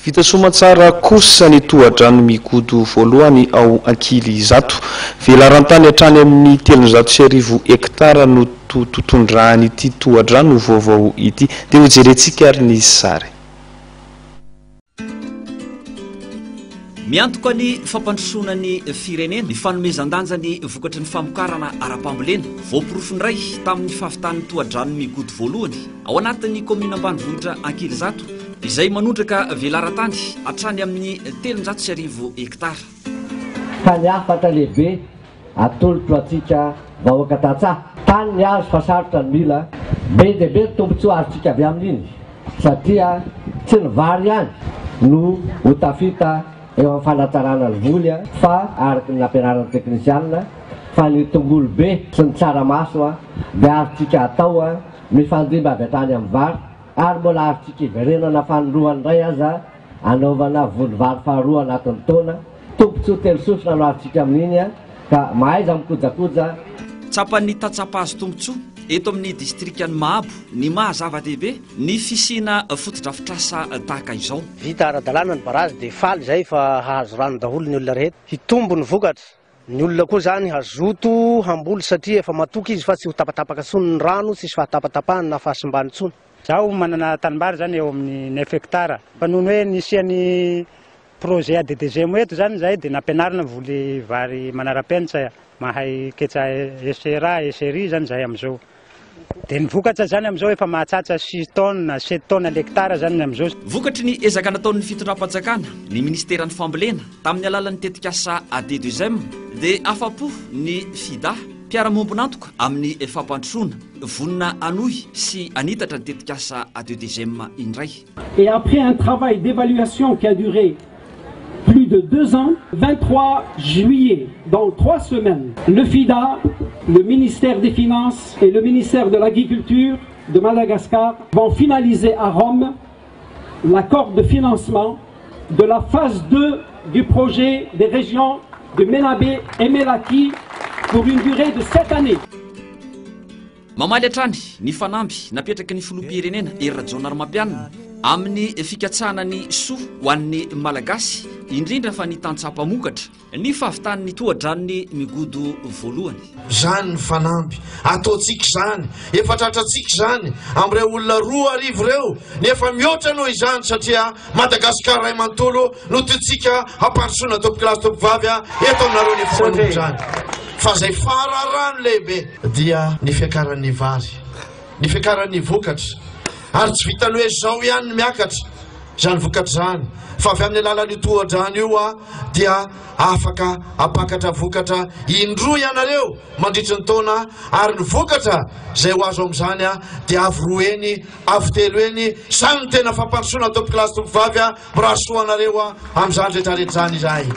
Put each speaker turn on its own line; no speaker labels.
Vita somatsara kosa ny tohadrano mikodo voalohany ao Ankily Zato. Velarantany hatrany amin'ny 300 hektara no totondrahany ity tohadrano vaovao ity. Dia ho jerentsika ary ny sary.
Miantoka ny fampandrosoana ny firenena ny fanomezan-danja ny vokatry ny famokarana ara-pambolena voaporofo indray tamin'ny fahavitan'ny tohadrano mikodo voalohany ao anatin'ny komina ambanivohitra Ankily Zato izay manondraka velarantany hatrany amin'ny 300 hektara.
Tany afatra lehibe atolotra atsika vahoaka Tatsaha. Tany ny azo fasarotra ny mila be dia be tombontsoa azontsika avy amin'iny satria tsy ny vary ihany no ho tafita eo amin'ny fanatsarana ny voly fa araky ny ampianarana teknisianina fa ny tongolo be sy ny tsaramaso dia azontsika atao mifandimba avy hatrany amin'ny vary ary mbola azontsika iverenana fanoloana indray aza anaovana volovary faharoa anatin'ny taona tombontsoa telo sofina no azontsika amin'iny ka mahaiza mikojakoja.
Tsapan'ny Tatsapahazo tombontsoa eto amin'ny distrikany Mahabo ny mahazava-dehibe ny fisiana fotodrafitrasa tahaka izao.
Vita ara-dalàna ny barazy dia faly izay fa hahazo rano daholo ny olona rehetra. Hitombo ny vokatra. Ny olona koa zany hazoto hamboly satria efa matoky izy fa tsy ho tapatapaka tsony ny rano, tsisy fahatapatapahany na fahasimbany tsony.
Zaho manana tanimbary zany eo amin'ny 9 hektara. Fa noho hoe nisian'ny projet ADDG eto zany zay dia nampianarina voly vary manara-penitra mahay ketsa esera eseri zany zay amizao. Dia ny vokatra zany amizao efa mahatsatsa 6 tonnes 7 tonnes l'hektara zany amizao.
Vokatry ny ezaka nataon'ny fitondram-panjakana ny ministeran'ny fambolena tamin'ny alalan'ny tetikasa AD2M dia afapo ny FIDA mpiara-mombonantoka amin'ny fampandrosoana vonina anohy sy anitatra ny tetikasa AD2M indray.
Et après un travail d'évaluation qui a duré plus de 2 ans, 23 juillet, dans 3 semaines, le FIDA, le ministère des Finances et le ministère de l'Agriculture de Madagascar vont finaliser à Rome l'accord de financement de la phase 2 du projet des régions de Menabé et Melaky pour une durée de 7 années.
Mamaly hatrany ny fanamby napetraky ny filoham-pirenena Hery Rajaonarimampianina amin'ny fikatsahana ny soa ho an'ny malagasy indrindra fa ny tantsaha-pamokatra ny fahavitan'ny tohadrano migodo voalohany.
Zany ny fanamby ataontsika zany efa tratratsika zany amin'ireo olona 2 arivo ireo nefa mihoatra noho izany satria Madagasikara ray manontolo no totsika hampandrosoana tompoklasy tompovavy eto aminareo ny fanamby zany. Fa zay fararano lehibe dia ny fiakaran'ny vary, ny fiakaran'ny vokatra ary tsy vitany hoe zao ihany ny miakatra zany vokatra zany fa avy amin'ny alalan'ny tohadrano io dia afaka apakatra vokatra indroa ianareo mandritra ny taona ary ny vokatra zay ho azo amin'izany dia avy 2 eny avy 3 eny samy tena fampandrosoana tompoklasy tompovavy mirasoa anareo amin'izany rehetrarehetra zany izay.